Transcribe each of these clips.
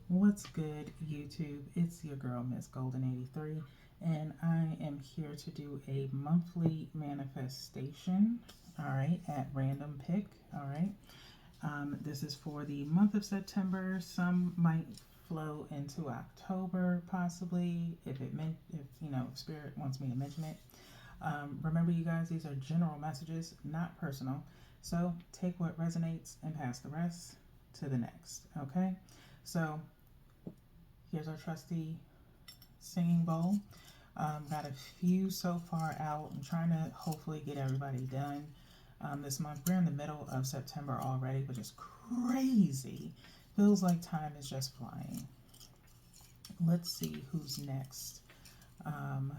What's good, YouTube? It's your girl, Miss Golden 83, and I am here to do a monthly manifestation, all right, at random pick, all right. This is for the month of September. Some might flow into October, possibly, if Spirit wants me to mention it. Remember, you guys, these are general messages, not personal. So take what resonates and pass the rest to the next, okay? So here's our trusty singing bowl. Got a few so far out. I'm trying to hopefully get everybody done this month. We're in the middle of September already, which is crazy. Feels like time is just flying. Let's see who's next. I'm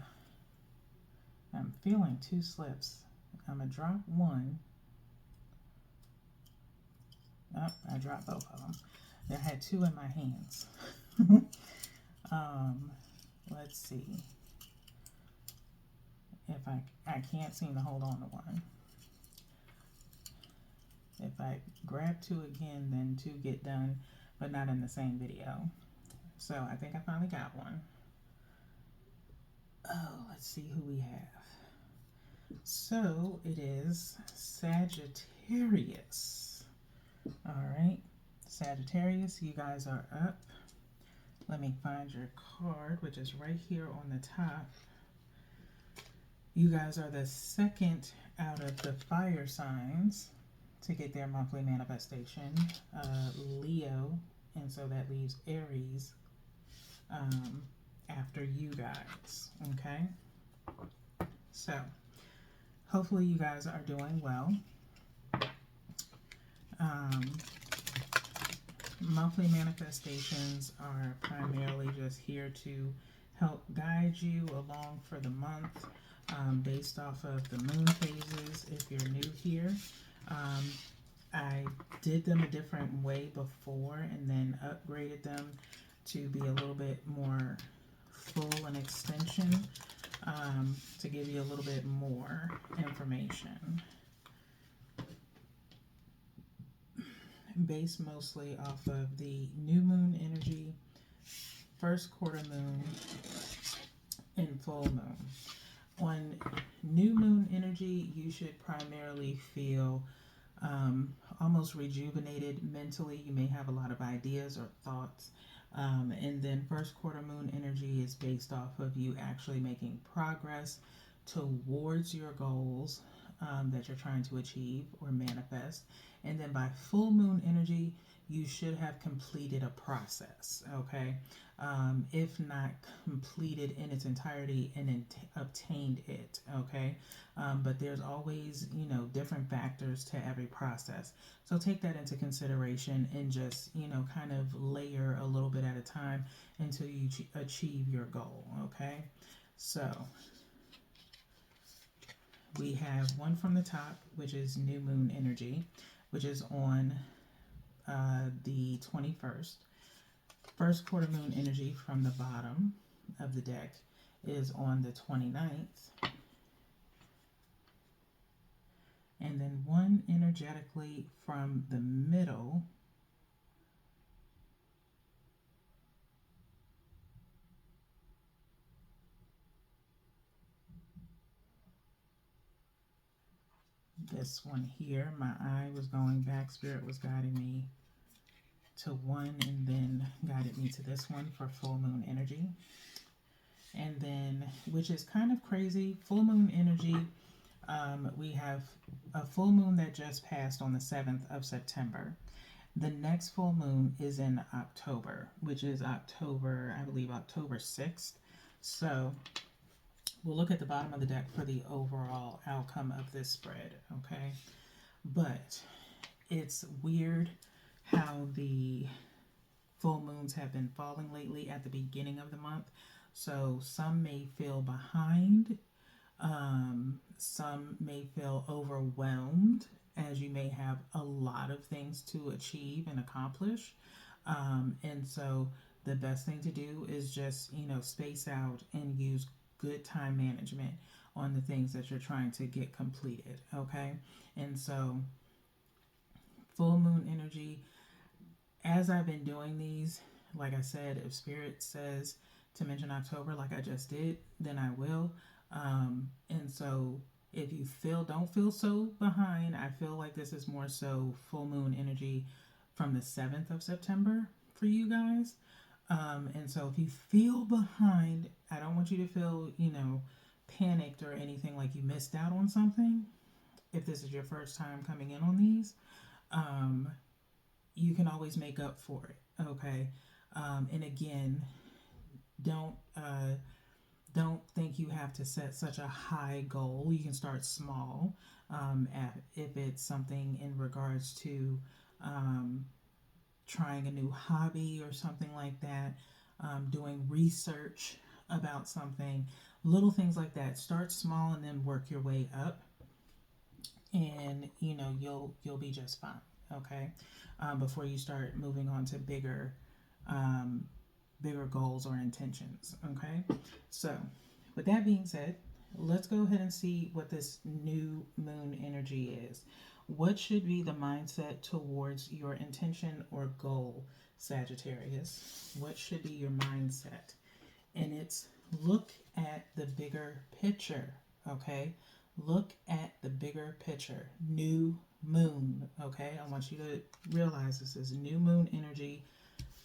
feeling two slips. I'm going to drop one. Oh, I dropped both of them. I had two in my hands. Let's see. If I can't seem to hold on to one. If I grab two again, then two get done, but not in the same video. So I think I finally got one. Oh, let's see who we have. So it is Sagittarius. All right, Sagittarius, you guys are up. Let me find your card, which is right here on the top. You guys are the second out of the fire signs to get their monthly manifestation. Leo, and so that leaves Aries after you guys, okay? So, hopefully you guys are doing well. Monthly manifestations are primarily just here to help guide you along for the month based off of the moon phases. If you're new here, I did them a different way before and then upgraded them to be a little bit more full and extension to give you a little bit more information. Based mostly off of the new moon energy, first quarter moon, and full moon. On new moon energy, you should primarily feel almost rejuvenated mentally. You may have a lot of ideas or thoughts. And then first quarter moon energy is based off of you actually making progress towards your goals that you're trying to achieve or manifest. And then by full moon energy, you should have completed a process, okay? If not completed in its entirety and obtained it, okay? But there's always, different factors to every process. So take that into consideration and just, kind of layer a little bit at a time until you achieve your goal, okay? So we have one from the top, which is new moon energy, which is on the 21st. First quarter moon energy from the bottom of the deck is on the 29th. And then one energetically from the middle this one here. My eye was going back. Spirit was guiding me to one and then guided me to this one for full moon energy. And then, which is kind of crazy, full moon energy, we have a full moon that just passed on the 7th of September. The next full moon is in October, which is October, I believe October 6th. So we'll look at the bottom of the deck for the overall outcome of this spread, okay? But it's weird how the full moons have been falling lately at the beginning of the month. So some may feel behind. Some may feel overwhelmed as you may have a lot of things to achieve and accomplish. And so the best thing to do is just, space out and use good time management on the things that you're trying to get completed, okay? And so full moon energy, as I've been doing these, Like I said, if Spirit says to mention October, like I just did, then I will. And so if you don't feel so behind. I feel like this is more so full moon energy from the 7th of September for you guys. And so if you feel behind, I don't want you to feel, panicked or anything like you missed out on something. If this is your first time coming in on these, um, you can always make up for it. Okay. And again, don't don't think you have to set such a high goal. You can start small. If it's something in regards to um, trying a new hobby or something like that, doing research about something, little things like that. Start small and then work your way up, and you'll be just fine. Okay, before you start moving on to um, bigger goals or intentions. Okay, so with that being said, let's go ahead and see what this new moon energy is. What should be the mindset towards your intention or goal, Sagittarius? What should be your mindset? And it's look at the bigger picture, okay? Look at the bigger picture. New moon, okay? I want you to realize this is new moon energy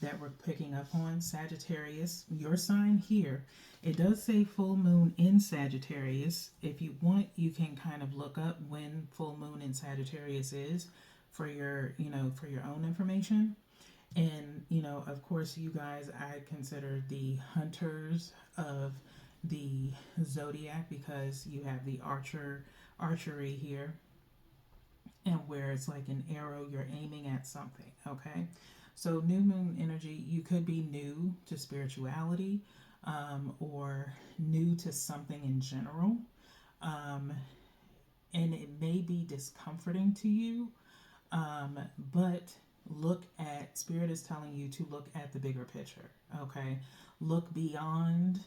that we're picking up on. Sagittarius, your sign here. It does say full moon in Sagittarius. If you want, you can kind of look up when full moon in Sagittarius is for your, for your own information. And, of course, you guys, I consider the hunters of the zodiac because you have the archery here, and where it's like an arrow, you're aiming at something, okay? So new moon energy, you could be new to spirituality, or new to something in general. And it may be discomforting to you, but Spirit is telling you to look at the bigger picture, okay? Look beyond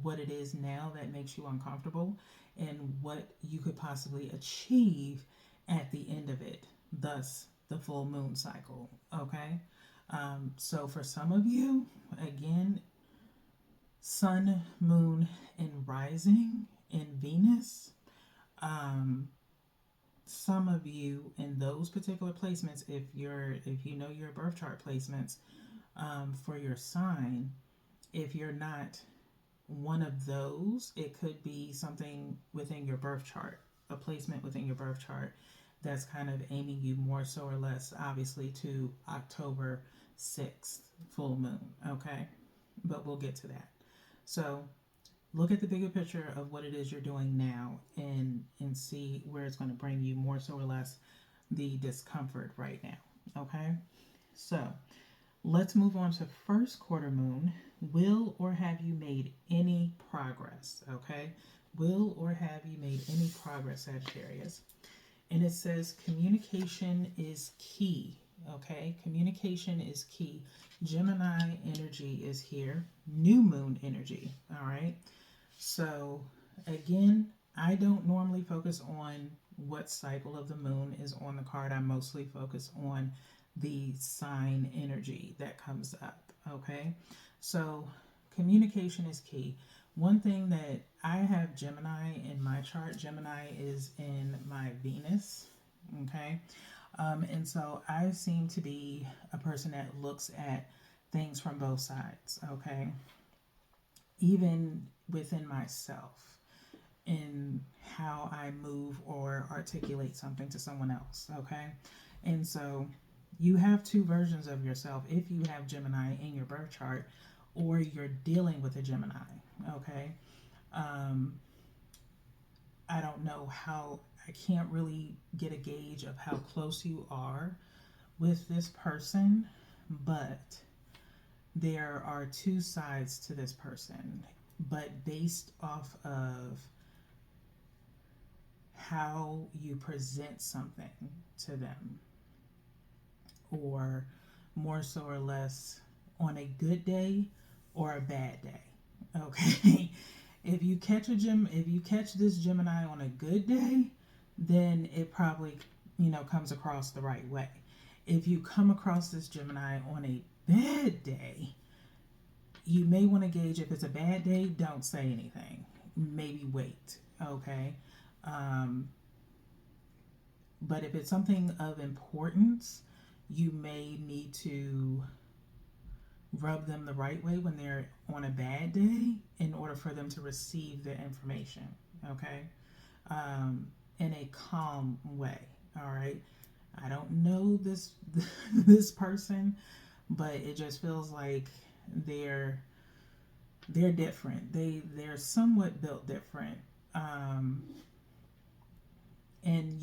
what it is now that makes you uncomfortable and what you could possibly achieve at the end of it, thus the full moon cycle, okay? So for some of you, again, sun, moon, and rising in Venus, some of you in those particular placements, if you know your birth chart placements, for your sign, if you're not one of those, it could be something within your birth chart, a placement within your birth chart that's kind of aiming you more so or less, obviously, to October 6th full moon, okay? But we'll get to that. So look at the bigger picture of what it is you're doing now, and see where it's going to bring you more so or less the discomfort right now, okay? So let's move on to first quarter moon. Will or have you made any progress, okay? Will or have you made any progress, Sagittarius? And it says communication is key, okay? Communication is key. Gemini energy is here. New moon energy, all right? So again, I don't normally focus on what cycle of the moon is on the card. I mostly focus on the sign energy that comes up, okay? So communication is key. One thing that I have Gemini in my chart, Gemini is in my Venus, okay? And so I seem to be a person that looks at things from both sides, okay? Even within myself, in how I move or articulate something to someone else, okay? And so you have two versions of yourself if you have Gemini in your birth chart or you're dealing with a Gemini, okay? I don't know I can't really get a gauge of how close you are with this person, but there are two sides to this person, but based off of how you present something to them, or more so or less on a good day or a bad day, okay? If you catch this Gemini on a good day, then it probably, comes across the right way. If you come across this Gemini on a bad day, You may want to gauge if it's a bad day, don't say anything. Maybe wait, okay? Um, but if it's something of importance, you may need to rub them the right way when they're on a bad day in order for them to receive the information, okay? In a calm way, all right? I don't know this this person, but it just feels like they're they're different. They're somewhat built different, um, and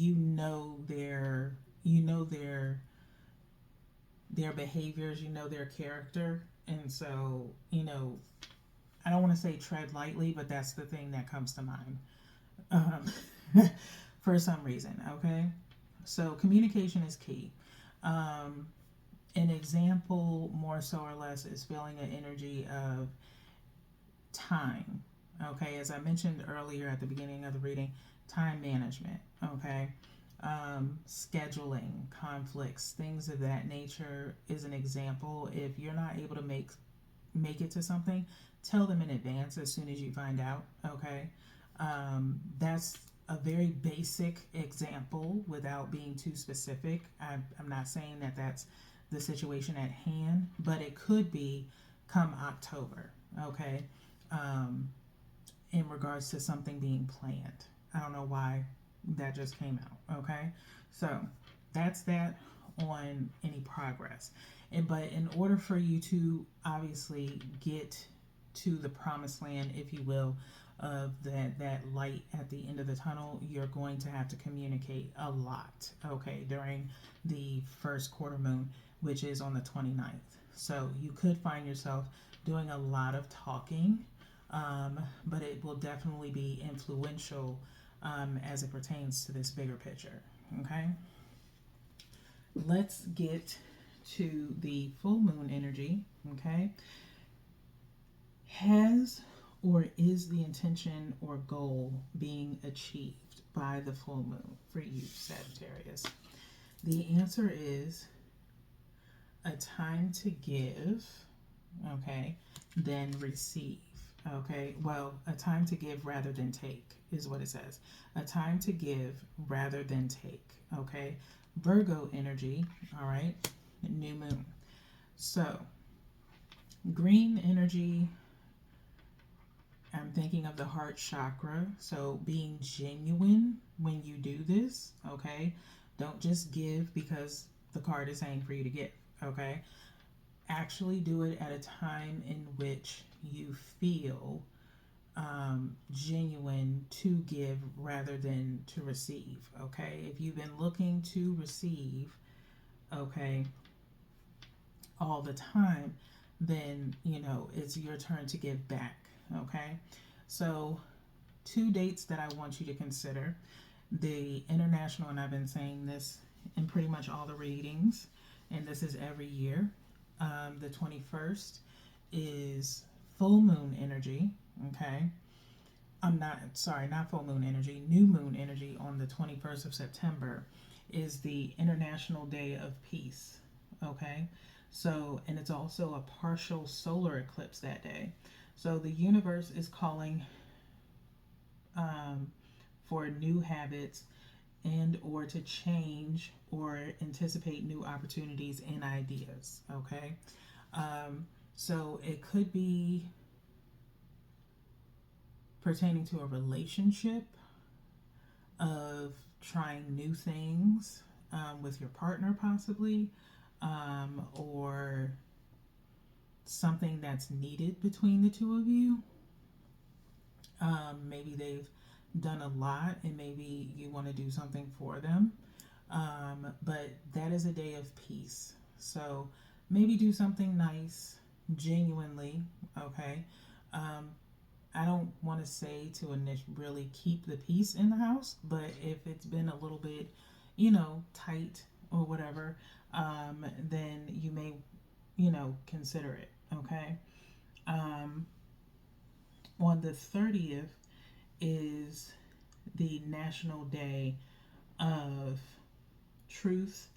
their behaviors. You know their character, and so I don't want to say tread lightly, but that's the thing that comes to mind um, for some reason. Okay, so communication is key. Um, an example, more so or less, is feeling an energy of time. Okay, as I mentioned earlier at the beginning of the reading, time management. Okay, scheduling, conflicts, things of that nature is an example. If you're not able to make it to something, tell them in advance as soon as you find out. Okay, that's a very basic example without being too specific. I'm not saying that that's the situation at hand, but it could be come October. Okay, um, in regards to something being planned. I don't know why that just came out. Okay, so that's that on any progress. But in order for you to obviously get to the promised land, if you will, of that light at the end of the tunnel, you're going to have to communicate a lot, okay, during the first quarter moon, which is on the 29th. So you could find yourself doing a lot of talking, but it will definitely be influential as it pertains to this bigger picture, okay? Let's get to the full moon energy, okay? Has or is the intention or goal being achieved by the full moon for you, Sagittarius? The answer is a time to give, okay, then receive, okay? Well, a time to give rather than take is what it says. A time to give rather than take, okay? Virgo energy, all right? New moon. So, green energy, I'm thinking of the heart chakra. So, being genuine when you do this, okay? Don't just give because the card is saying for you to give, okay? Actually do it at a time in which you feel genuine to give rather than to receive, okay? If you've been looking to receive, okay, all the time, then it's your turn to give back, okay? So 2 dates that I want you to consider: the international, and I've been saying this in pretty much all the readings, and this is every year. The 21st is full moon energy, okay? Not full moon energy, new moon energy on the 21st of September is the International Day of Peace, okay? So, and it's also a partial solar eclipse that day. So the universe is calling for new habits and or to change or anticipate new opportunities and ideas, okay? So it could be pertaining to a relationship, of trying new things with your partner possibly, or something that's needed between the two of you. Maybe they've done a lot and maybe you want to do something for them. But that is a day of peace. So maybe do something nice, genuinely, okay? I don't want to say to really keep the peace in the house, but if it's been a little bit, tight or whatever, then you may, consider it, okay? On the 30th is the National Day of Truth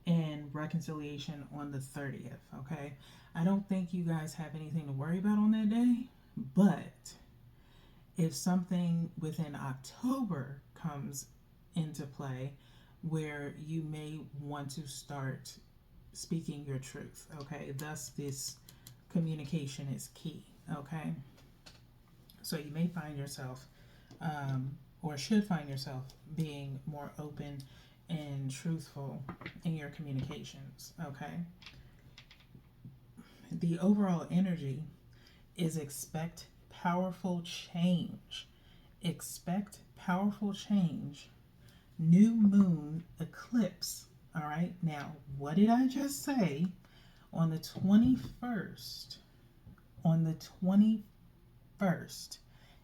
and reconciliation on the 30th. Okay, I don't think you guys have anything to worry about on that day, but if something within October comes into play where you may want to start speaking your truth, okay, thus this communication is key. Okay, so you may find yourself or should find yourself being more open and truthful in your communications. Okay, the overall energy is expect powerful change. Expect powerful change. New moon eclipse. All right, now what did I just say? On the 21st, on the 21st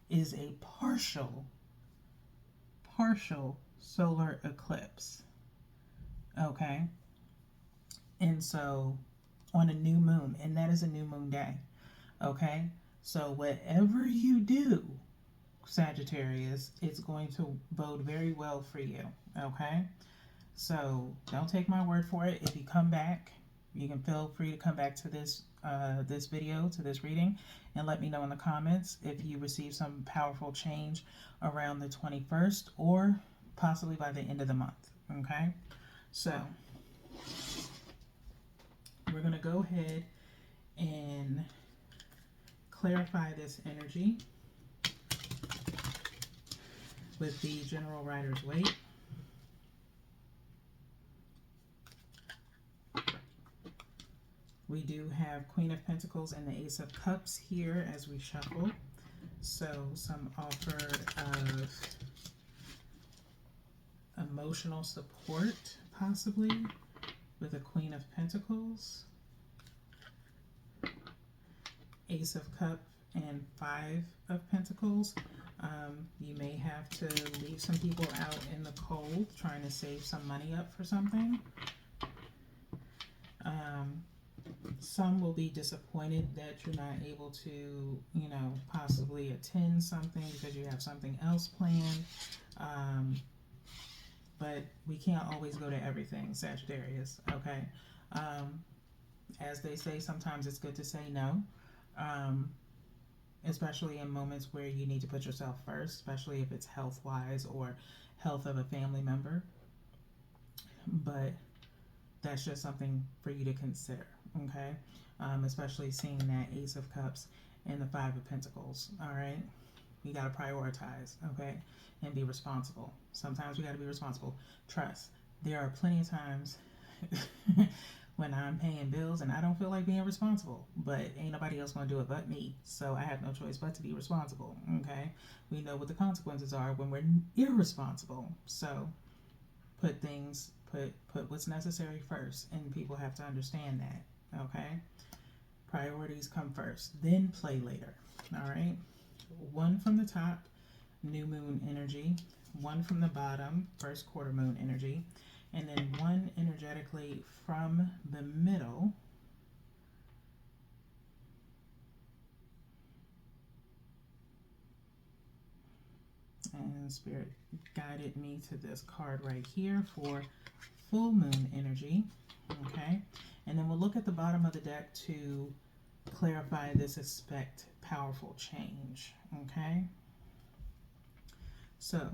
is a partial solar eclipse. Okay, and so on a new moon, and that is a new moon day. Okay, so whatever you do, Sagittarius, it's going to bode very well for you. Okay, so don't take my word for it. If you come back, you can feel free to come back to this this video, to this reading, and let me know in the comments if you receive some powerful change around the 21st or possibly by the end of the month. Okay, so we're going to go ahead and clarify this energy with the General Rider's Waite. We do have Queen of Pentacles and the Ace of Cups here as we shuffle. So some offer of emotional support possibly with a Queen of Pentacles, Ace of Cups, and Five of Pentacles. You may have to leave some people out in the cold trying to save some money up for something. Some will be disappointed that you're not able to, you know, possibly attend something because you have something else planned. But we can't always go to everything, Sagittarius, okay? As they say, sometimes it's good to say no. Especially in moments where you need to put yourself first, especially if it's health-wise or health of a family member. But that's just something for you to consider, okay? Especially seeing that Ace of Cups and the Five of Pentacles, all right? You got to prioritize, okay? And be responsible. Sometimes we got to be responsible. Trust. There are plenty of times when I'm paying bills and I don't feel like being responsible, but ain't nobody else going to do it but me. So I have no choice but to be responsible, okay? We know what the consequences are when we're irresponsible. So put what's necessary first, and people have to understand that, okay? Priorities come first, then play later, all right? One from the top, new moon energy. One from the bottom, first quarter moon energy. And then one energetically from the middle, and Spirit guided me to this card right here for full moon energy, okay? And then we'll look at the bottom of the deck to clarify this expect powerful change, okay? So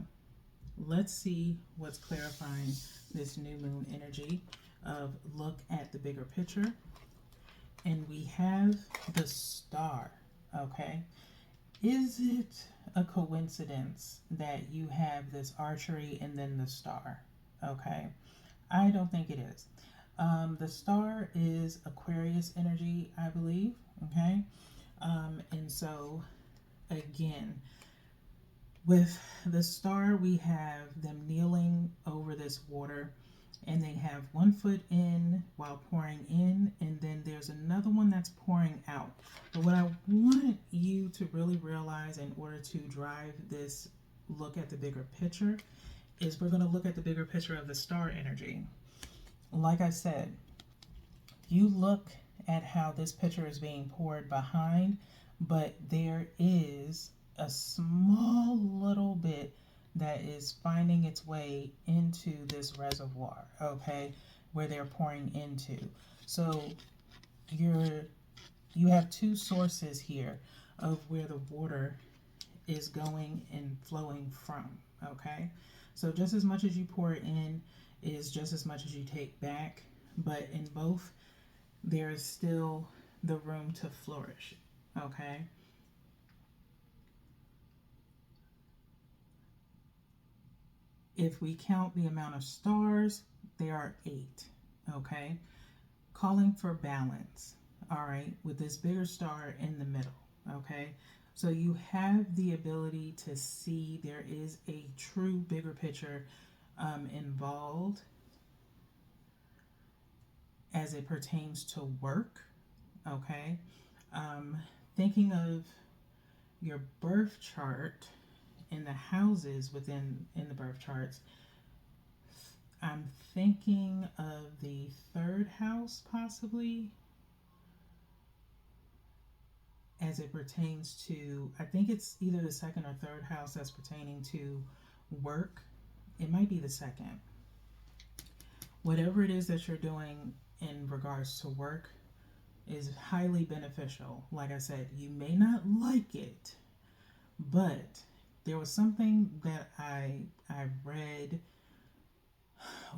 let's see what's clarifying this new moon energy of look at the bigger picture. And we have the star, okay? Is it a coincidence that you have this archery and then the star, okay? I don't think it is. The star is Aquarius energy, I believe, okay? And so, again, with the star, we have them kneeling over this water, and they have one foot in while pouring in, and then there's another one that's pouring out. But what I want you to really realize in order to drive this look at the bigger picture is we're going to look at the bigger picture of the star energy. Like I said, you look at how this picture is being poured behind, but there is a small little bit that is finding its way into this reservoir, okay? where they're pouring into. So you have two sources here of where the water is going and flowing from, okay? So just as much as you pour in is just as much as you take back, but in both, there is still the room to flourish, okay? If we count the amount of stars, there are 8, okay? Calling for balance, all right, with this bigger star in the middle, okay? So you have the ability to see there is a true bigger picture involved as it pertains to work, okay? Thinking of your birth chart and the houses in the birth charts, I'm thinking of the 3rd house possibly as it pertains to, I think it's either the 2nd or 3rd house that's pertaining to work. It might be the 2nd. Whatever it is that you're doing in regards to work is highly beneficial. Like I said, you may not like it, but there was something that I read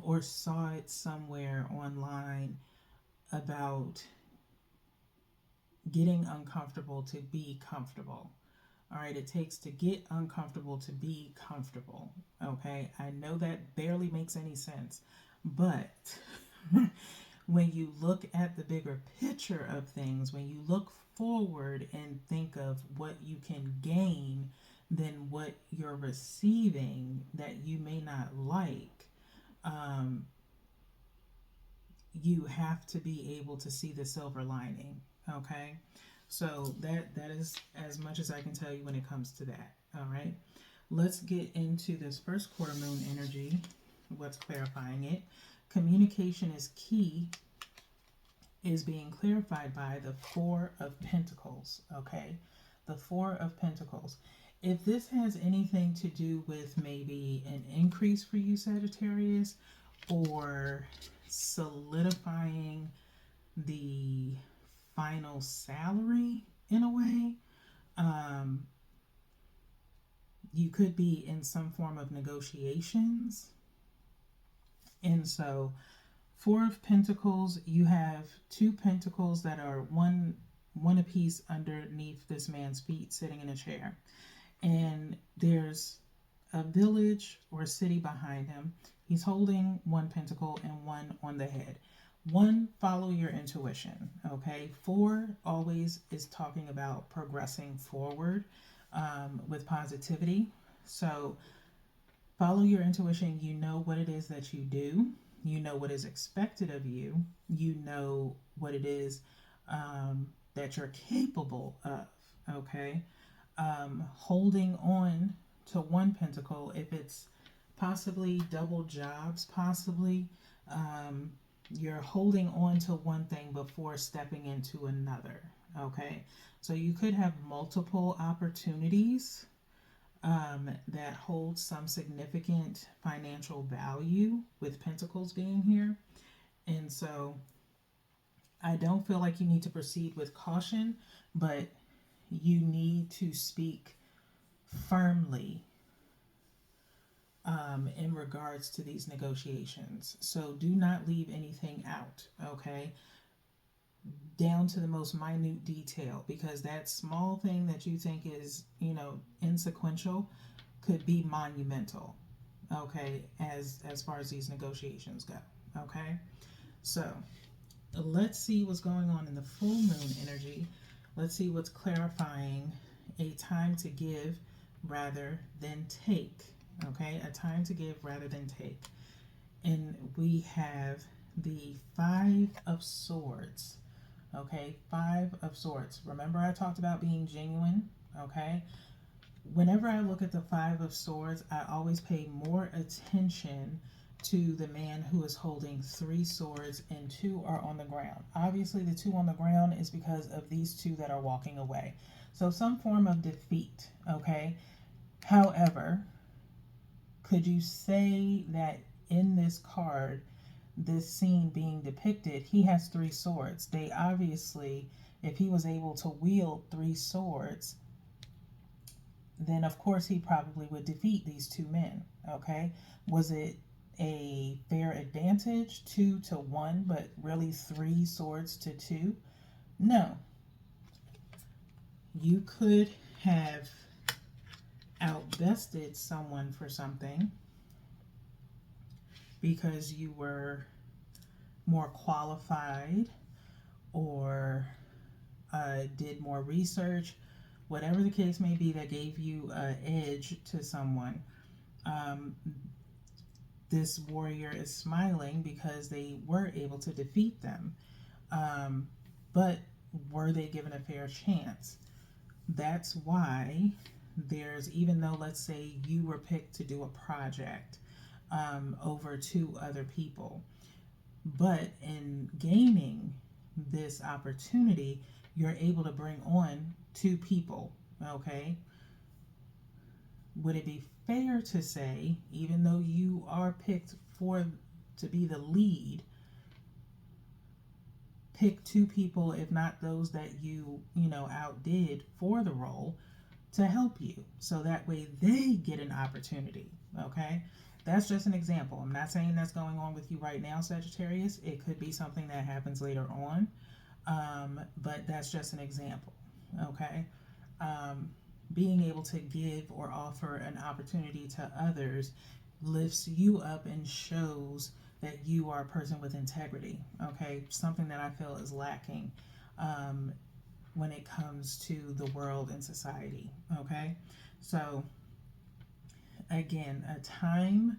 or saw it somewhere online about getting uncomfortable to be comfortable. All right, it takes to get uncomfortable to be comfortable. Okay, I know that barely makes any sense, but when you look at the bigger picture of things, when you look forward and think of what you can gain than what you're receiving that you may not like, you have to be able to see the silver lining. Okay, so that is as much as I can tell you when it comes to that. All right, let's get into this first quarter moon energy. What's clarifying it? Communication is key, is being clarified by the 4 of Pentacles. Okay, the 4 of Pentacles. If this has anything to do with maybe an increase for you, Sagittarius, or solidifying the final salary in a way, you could be in some form of negotiations. And so 4 of Pentacles, you have 2 pentacles that are one apiece underneath this man's feet sitting in a chair. And there's a village or a city behind him. He's holding 1 pentacle and 1 on the head. 1, follow your intuition, okay? 4 always is talking about progressing forward with positivity. So follow your intuition. You know what it is that you do. You know what is expected of you. You know what it is that you're capable of, okay? Holding on to 1 pentacle, if it's possibly double jobs, possibly you're holding on to one thing before stepping into another, okay? So you could have multiple opportunities that hold some significant financial value with pentacles being here. And so I don't feel like you need to proceed with caution, but you need to speak firmly in regards to these negotiations. So do not leave anything out, okay? Down to the most minute detail, because that small thing that you think is, insequential could be monumental, okay, as far as these negotiations go, okay? So let's see what's going on in the full moon energy. Let's see what's clarifying a time to give rather than take, okay? A time to give rather than take. And we have the 5 of Swords, okay? 5 of Swords. Remember I talked about being genuine, okay? Whenever I look at the 5 of Swords, I always pay more attention to the man who is holding 3 swords and 2 are on the ground. Obviously, the 2 on the ground is because of these 2 that are walking away. So some form of defeat, okay? However, could you say that in this card this scene being depicted, he has 3 swords. They obviously, if he was able to wield 3 swords, then of course he probably would defeat these 2 men. Okay, was it a fair advantage, 2 to 1, but really 3 swords to 2? No. You could have outbested someone for something because you were more qualified or did more research, whatever the case may be that gave you an edge to someone. This warrior is smiling because they were able to defeat them. But were they given a fair chance? That's why there's, even though let's say you were picked to do a project over 2 other people, but in gaining this opportunity, you're able to bring on 2 people, okay? Would it be fair to say, even though you are picked to be the lead, pick 2 people, if not those that you outdid for the role, to help you, so that way they get an opportunity, okay? That's just an example. I'm not saying that's going on with you right now, Sagittarius. It could be something that happens later on, but that's just an example, okay? Being able to give or offer an opportunity to others lifts you up and shows that you are a person with integrity, okay? Something that I feel is lacking when it comes to the world and society, okay? So, again, a time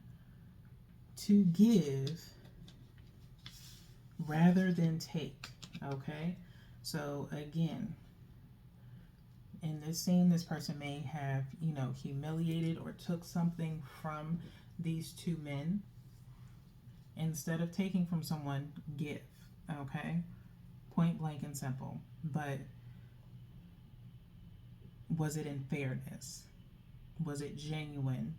to give rather than take, okay? So, again, in this scene, this person may have, humiliated or took something from these 2 men. Instead of taking from someone, give, okay? Point blank and simple. But was it in fairness? Was it genuine?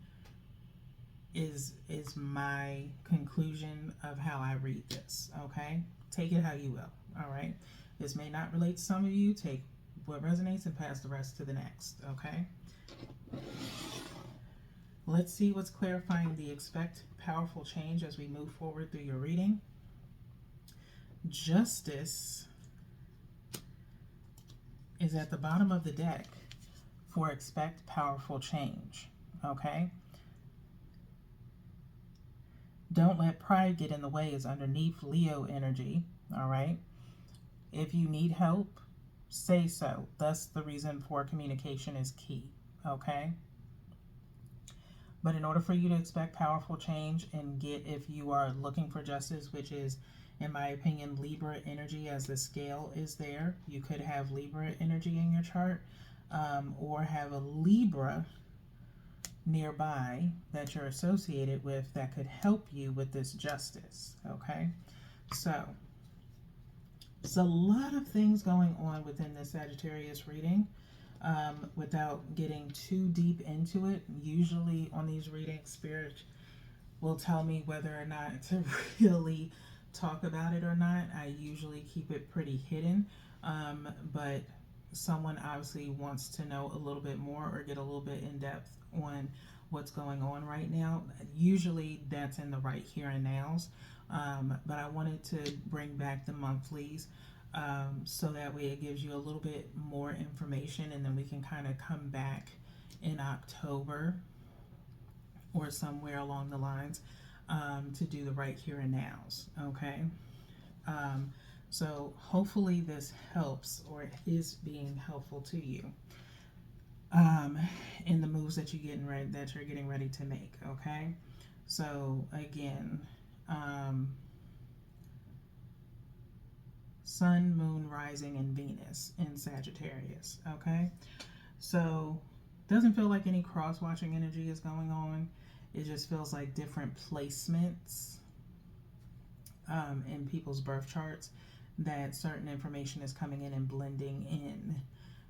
Is my conclusion of how I read this, okay? Take it how you will, all right? This may not relate to some of you. Take what resonates and pass the rest to the next, okay? Let's see what's clarifying the expect powerful change as we move forward through your reading. Justice is at the bottom of the deck for expect powerful change, okay? Don't let pride get in the way is underneath Leo energy, all right? If you need help, say so. Thus, the reason for communication is key, okay? But in order for you to expect powerful change and get, if you are looking for justice, which is, in my opinion, Libra energy, as the scale is there, you could have Libra energy in your chart, or have a Libra nearby that you're associated with that could help you with this justice, okay? So, there's a lot of things going on within this Sagittarius reading. Without getting too deep into it, usually on these readings, Spirit will tell me whether or not to really talk about it or not. I usually keep it pretty hidden, but someone obviously wants to know a little bit more or get a little bit in depth on what's going on right now. Usually that's in the right here and nows, but I wanted to bring back the monthlies, so that way it gives you a little bit more information, and then we can kind of come back in October or somewhere along the lines to do the right here and nows, okay? So hopefully this helps or is being helpful to you in the moves that you're getting ready to make, okay? So again, Sun, Moon, Rising, and Venus in Sagittarius, okay? So doesn't feel like any cross-watching energy is going on. It just feels like different placements in people's birth charts, that certain information is coming in and blending in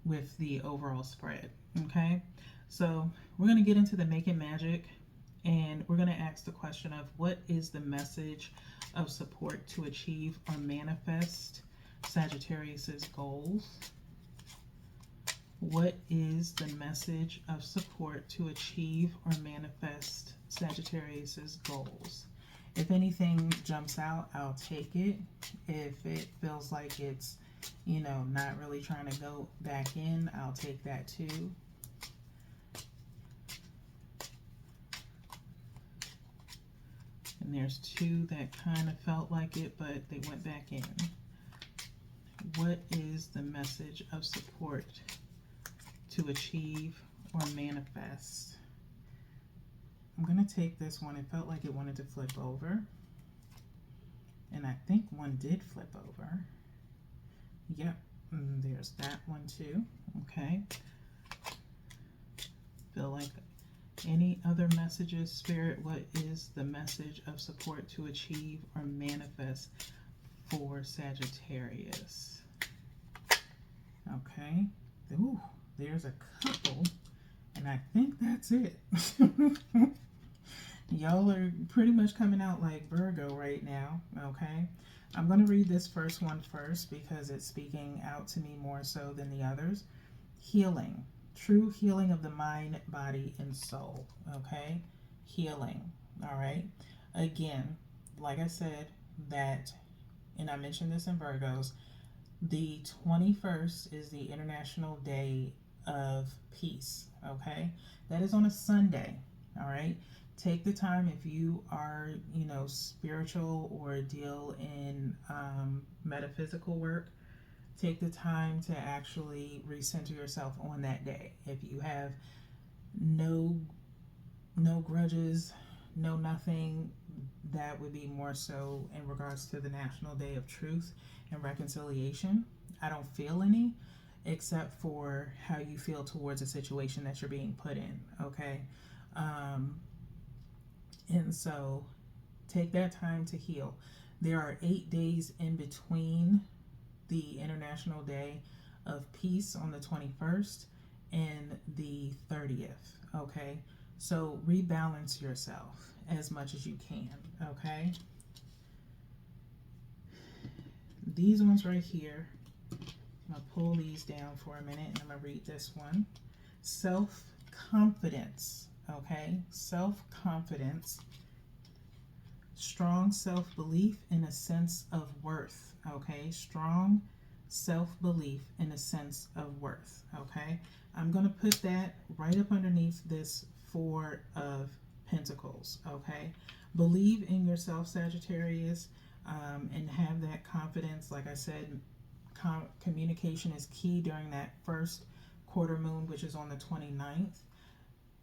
with the overall spread, okay? So we're going to get into the Make It Magic, and we're going to ask the question of what is the message of support to achieve or manifest Sagittarius's goals? What is the message of support to achieve or manifest Sagittarius's goals? If anything jumps out, I'll take it. If it feels like it's, you know, not really trying to go back in, I'll take that too. And there's two that kind of felt like it, but they went back in. What is the message of support to achieve or manifest? I'm going to take this one. It felt like it wanted to flip over. And I think one did flip over. Yep, and there's that one too. Okay. Feel like any other messages, Spirit? What is the message of support to achieve or manifest for Sagittarius? Okay. Ooh, there's a couple. And I think that's it. Y'all are pretty much coming out like Virgo right now, okay? I'm going to read this first one first because it's speaking out to me more so than the others. Healing. True healing of the mind, body, and soul, okay? Healing, all right? Again, like I said, that, and I mentioned this in Virgos, the 21st is the International Day of Peace, okay? That is on a Sunday, all right? Take the time if you are, you know, spiritual or deal in metaphysical work. Take the time to actually recenter yourself on that day. If you have no grudges, no nothing, that would be more so in regards to the National Day of Truth and Reconciliation. I don't feel any, except for how you feel towards a situation that you're being put in, okay? And so take that time to heal. There are 8 days in between the International Day of Peace on the 21st and the 30th, okay? So rebalance yourself as much as you can, okay? These ones right here, I'm going to pull these down for a minute and I'm going to read this one. Self-confidence, okay? Self-confidence, strong self-belief and a sense of worth, okay? Strong self-belief and a sense of worth, okay? I'm going to put that right up underneath this Four of Pentacles, okay? Believe in yourself, Sagittarius, and have that confidence. Like I said, communication is key during that first quarter moon, which is on the 29th.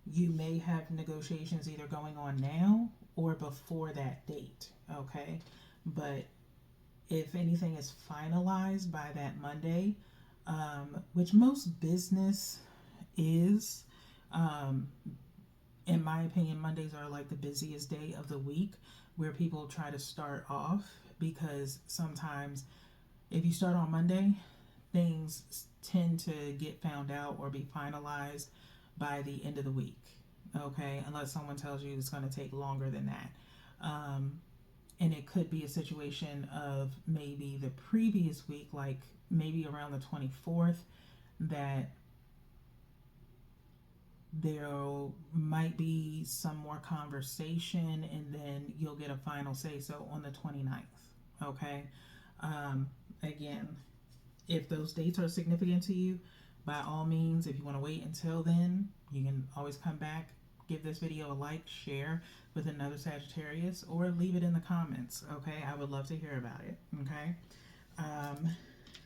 You may have negotiations either going on now or before that date, okay? But if anything is finalized by that Monday, which most business is, in my opinion, Mondays are like the busiest day of the week where people try to start off, because sometimes if you start on Monday, things tend to get found out or be finalized by the end of the week, okay? Unless someone tells you it's going to take longer than that. And it could be a situation of maybe the previous week, like maybe around the 24th, that there might be some more conversation and then you'll get a final say so on the 29th, okay? Again, if those dates are significant to you, by all means, if you want to wait until then, you can always come back, give this video a like, share with another Sagittarius, or leave it in the comments, okay? I would love to hear about it, okay?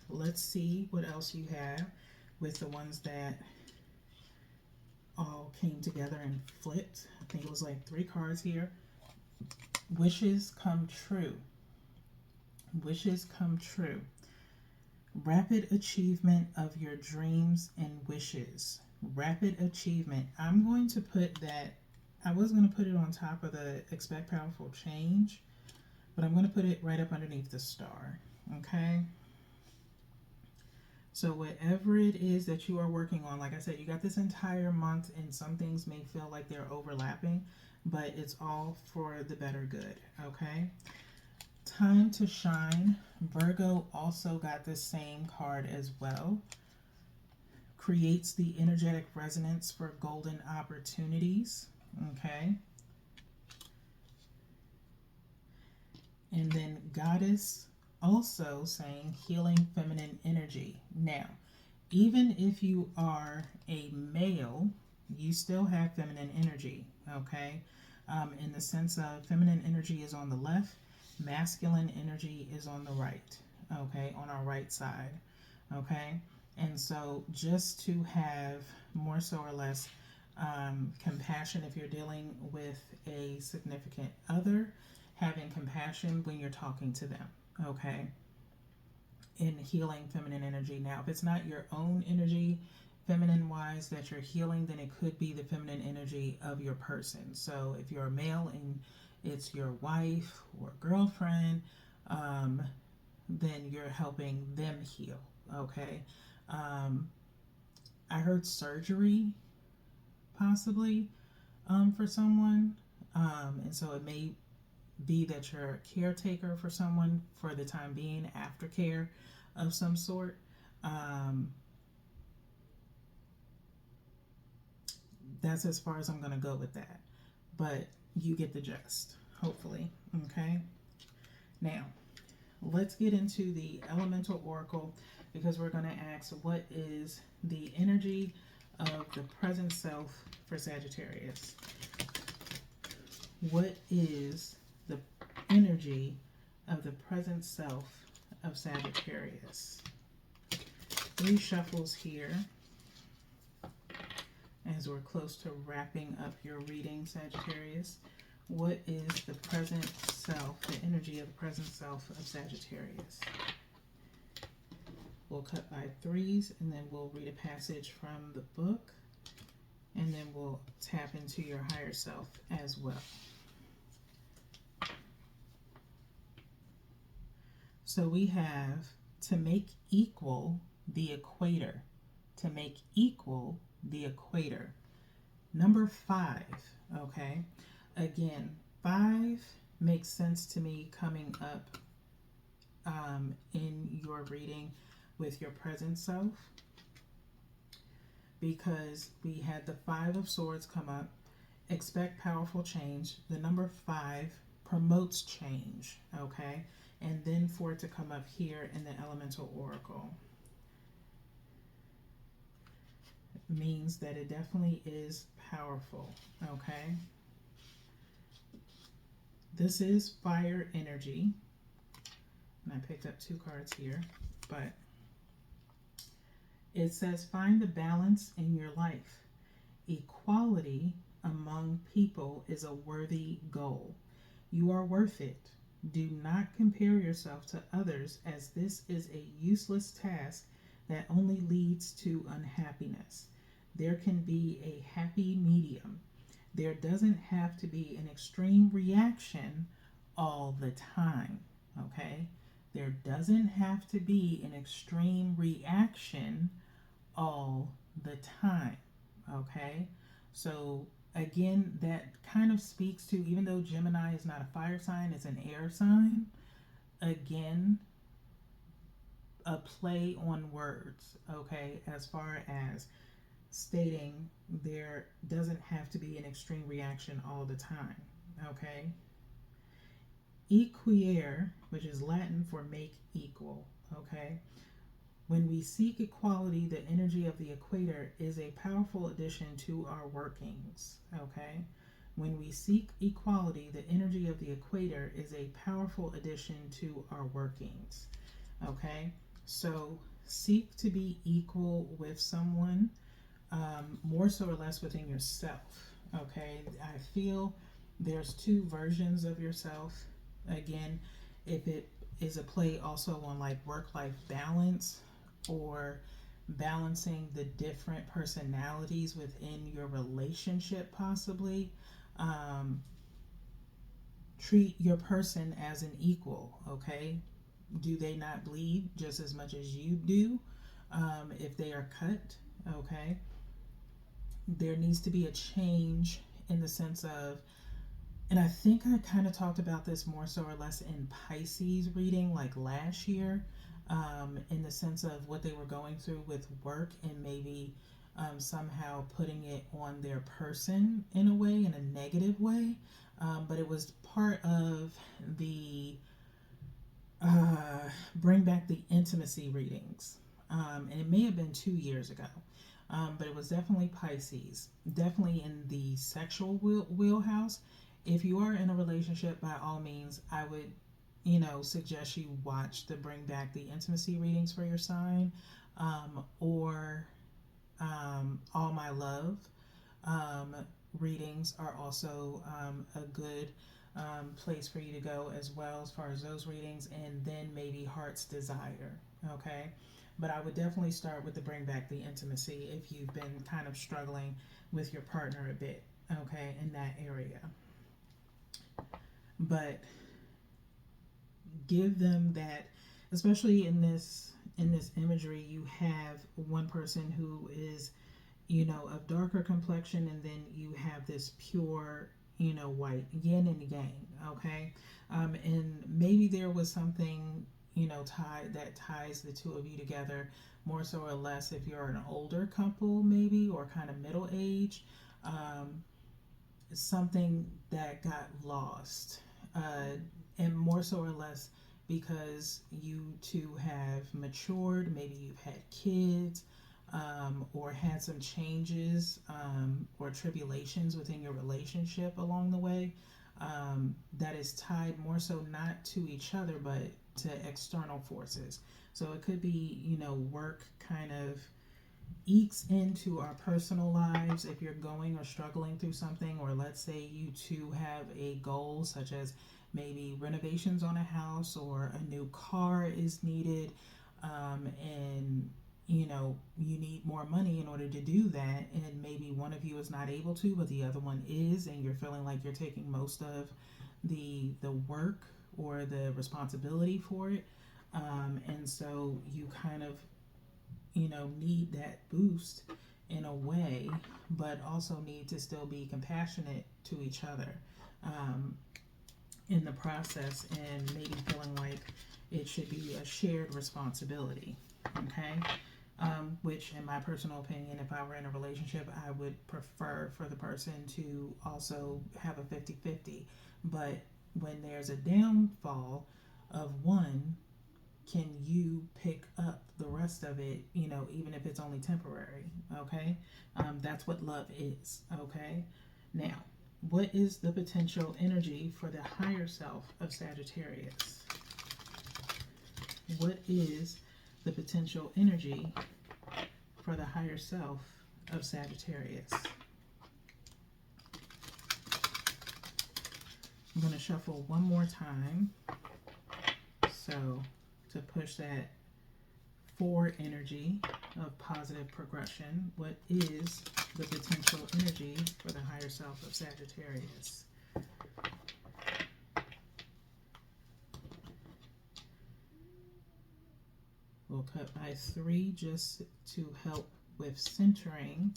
Let's see what else you have with the ones that all came together and flipped. I think it was like 3 cards here. Wishes come true. Wishes come true. Rapid achievement of your dreams and wishes. Rapid achievement. I'm going to put that, I was going to put it on top of the expect powerful change, but I'm going to put it right up underneath the star, okay? So whatever it is that you are working on, like I said, you got this entire month, and some things may feel like they're overlapping, but it's all for the better good, okay? Time to shine. Virgo also got the same card as well. Creates the energetic resonance for golden opportunities. Okay. And then Goddess also saying healing feminine energy. Now, even if you are a male, you still have feminine energy. Okay. In the sense of feminine energy is on the left, masculine energy is on the right. Okay. On our right side. Okay. And so just to have more so or less compassion if you're dealing with a significant other, having compassion when you're talking to them, okay? In healing feminine energy. Now, if it's not your own energy, feminine wise, that you're healing, then it could be the feminine energy of your person. So if you're a male and it's your wife or girlfriend, then you're helping them heal, okay? I heard surgery possibly for someone, and so it may be that you're a caretaker for someone for the time being, aftercare of some sort. That's as far as I'm going to go with that, but you get the gist, hopefully. Okay, now let's get into the elemental oracle, because we're going to ask what is the energy of the present self for Sagittarius. What is the energy of the present self of Sagittarius? 3 shuffles here as we're close to wrapping up your reading, Sagittarius. What is the present self, the energy of the present self of Sagittarius? We'll cut by 3s, and then we'll read a passage from the book, and then we'll tap into your higher self as well. So we have to make equal the equator. To make equal the equator. Number 5, okay? Again, 5 makes sense to me coming up in your reading with your present self, because we had the 5 of Swords come up. Expect powerful change. The number 5 promotes change, okay? And then for it to come up here in the elemental oracle means that it definitely is powerful, okay? This is fire energy, and I picked up 2 cards here, but it says find the balance in your life. Equality among people is a worthy goal. You are worth it. Do not compare yourself to others, as this is a useless task that only leads to unhappiness. There can be a happy medium. There doesn't have to be an extreme reaction all the time, okay? There doesn't have to be an extreme reaction all the time, okay? So again, that kind of speaks to, even though Gemini is not a fire sign, it's an air sign, again, a play on words, okay, as far as stating there doesn't have to be an extreme reaction all the time, okay? Equier, which is Latin for make equal, okay? When we seek equality, the energy of the equator is a powerful addition to our workings, okay? When we seek equality, the energy of the equator is a powerful addition to our workings, okay? So seek to be equal with someone, more so or less within yourself, okay? I feel there's 2 versions of yourself. Again, if it is a play also on like work-life balance, or balancing the different personalities within your relationship possibly, treat your person as an equal, okay? Do they not bleed just as much as you do? If they are cut, okay? There needs to be a change in the sense of And I think I kind of talked about this more so or less in Pisces reading, like last year, in the sense of what they were going through with work and maybe somehow putting it on their person in a way, in a negative way. But it was part of the bring back the intimacy readings. And it may have been 2 years ago. But it was definitely Pisces, definitely in the sexual wheelhouse. If you are in a relationship, by all means, I would, suggest you watch the Bring Back the Intimacy readings for your sign, or All My Love um, readings are also a good place for you to go as well, as far as those readings, and then maybe Heart's Desire. Okay. But I would definitely start with the Bring Back the Intimacy if you've been kind of struggling with your partner a bit, okay, in that area. But give them that, especially in this imagery, you have one person who is, of darker complexion, and then you have this pure, white, yin and yang, okay? And maybe there was something, that ties the two of you together more so or less if you're an older couple, maybe, or kind of middle age. Um, Something that got lost, and more so or less because you two have matured, maybe you've had kids, or had some changes, or tribulations within your relationship along the way, that is tied more so not to each other but to external forces. So it could be, work kind of ekes into our personal lives if you're going or struggling through something, or let's say you two have a goal such as maybe renovations on a house or a new car is needed, and you need more money in order to do that, and maybe one of you is not able to but the other one is, and you're feeling like you're taking most of the work or the responsibility for it, and so you kind of need that boost in a way, but also need to still be compassionate to each other in the process, and maybe feeling like it should be a shared responsibility. Okay. Which, in my personal opinion, if I were in a relationship, I would prefer for the person to also have a 50-50. But when there's a downfall of one, can you pick up the rest of it, even if it's only temporary? Okay. That's what love is. Okay. Now, what is the potential energy for the higher self of Sagittarius? What is the potential energy for the higher self of Sagittarius? I'm going to shuffle one more time. So, to push that forward energy of positive progression, what is the potential energy for the higher self of Sagittarius? We'll cut by 3 just to help with centering,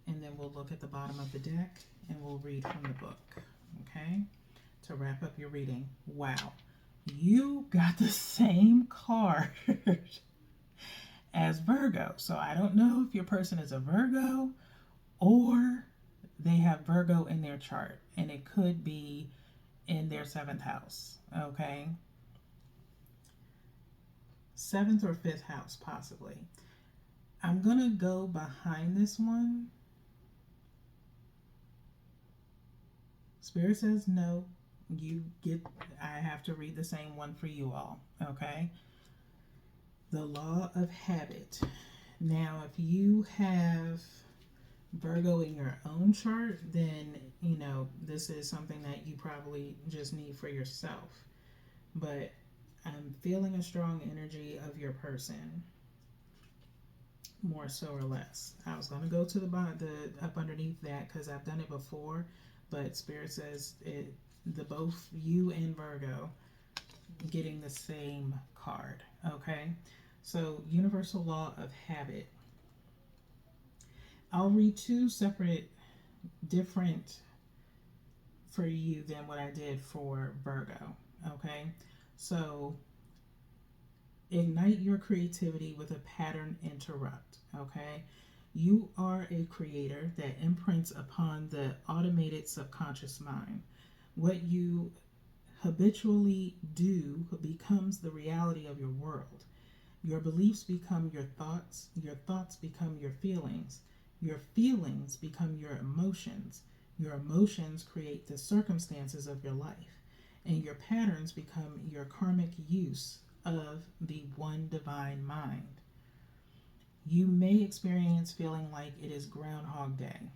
and then we'll look at the bottom of the deck and we'll read from the book, okay? To wrap up your reading. Wow, you got the same card as Virgo. So I don't know if your person is a Virgo or they have Virgo in their chart, and it could be in their 7th house, okay? 7th or 5th house, possibly. I'm gonna go behind this one. Spirit says no. I have to read the same one for you all, okay? The law of habit. Now, if you have Virgo in your own chart, then, this is something that you probably just need for yourself. But I'm feeling a strong energy of your person, more so or less. I was going to go to the up underneath that because I've done it before, but Spirit says the both you and Virgo getting the same card. Okay, so universal law of habit. I'll read 2 separate different for you than what I did for Virgo. Okay, so ignite your creativity with a pattern interrupt. Okay, you are a creator that imprints upon the automated subconscious mind. What you habitually do becomes the reality of your world. Your beliefs become your thoughts become your feelings become your emotions create the circumstances of your life, and your patterns become your karmic use of the one divine mind. You may experience feeling like it is Groundhog Day.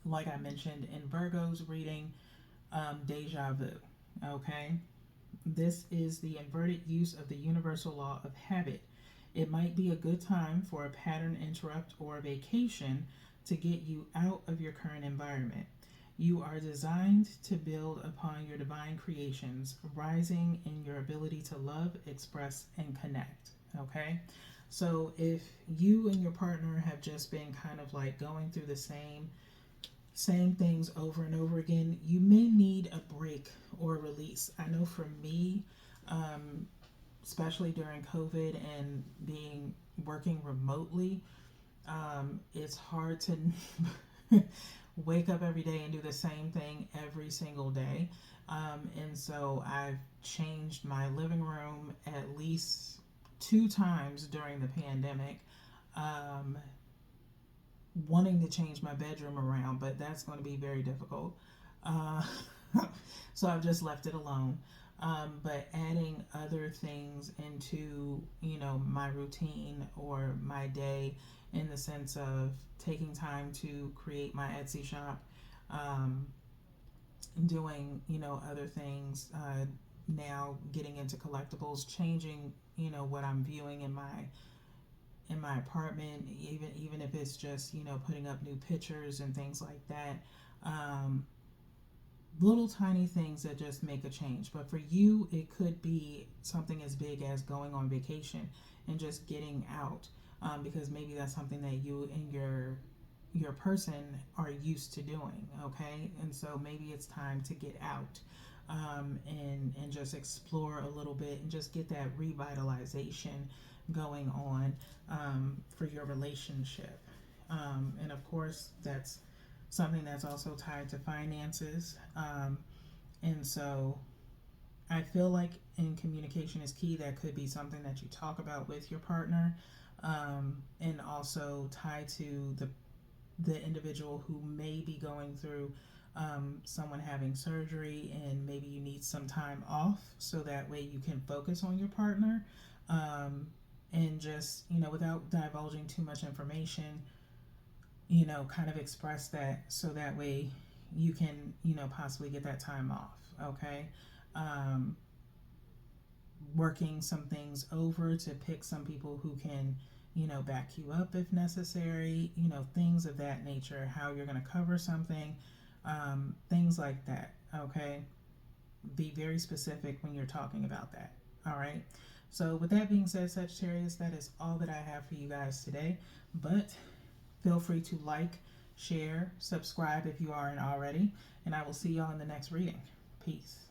Like I mentioned in Virgo's reading, deja vu. Okay? This is the inverted use of the universal law of habit. It might be a good time for a pattern interrupt or a vacation to get you out of your current environment. You are designed to build upon your divine creations, rising in your ability to love, express, and connect. Okay? So if you and your partner have just been kind of like going through the same things over and over again, you may need a break or a release. I know for me, especially during COVID and being working remotely, it's hard to wake up every day and do the same thing every single day. And so I've changed my living room at least 2 times during the pandemic. Wanting to change my bedroom around, but that's going to be very difficult. Uh, so I've just left it alone. But adding other things into, my routine or my day, in the sense of taking time to create my Etsy shop, doing, other things, now getting into collectibles, changing, what I'm viewing in my apartment, even if it's just putting up new pictures and things like that. Little tiny things that just make a change. But for you, it could be something as big as going on vacation and just getting out, because maybe that's something that you and your person are used to doing. Okay, and so maybe it's time to get out, and just explore a little bit and just get that revitalization going on, for your relationship. And of course, that's something that's also tied to finances. And so I feel like in communication is key. That could be something that you talk about with your partner, and also tied to the individual who may be going through, someone having surgery, and maybe you need some time off so that way you can focus on your partner, and just, without divulging too much information, kind of express that so that way you can, possibly get that time off. Okay. Working some things over to pick some people who can, back you up if necessary, things of that nature, how you're going to cover something, things like that. Okay. Be very specific when you're talking about that. All right. So with that being said, Sagittarius, that is all that I have for you guys today. But feel free to like, share, subscribe if you aren't already, and I will see y'all in the next reading. Peace.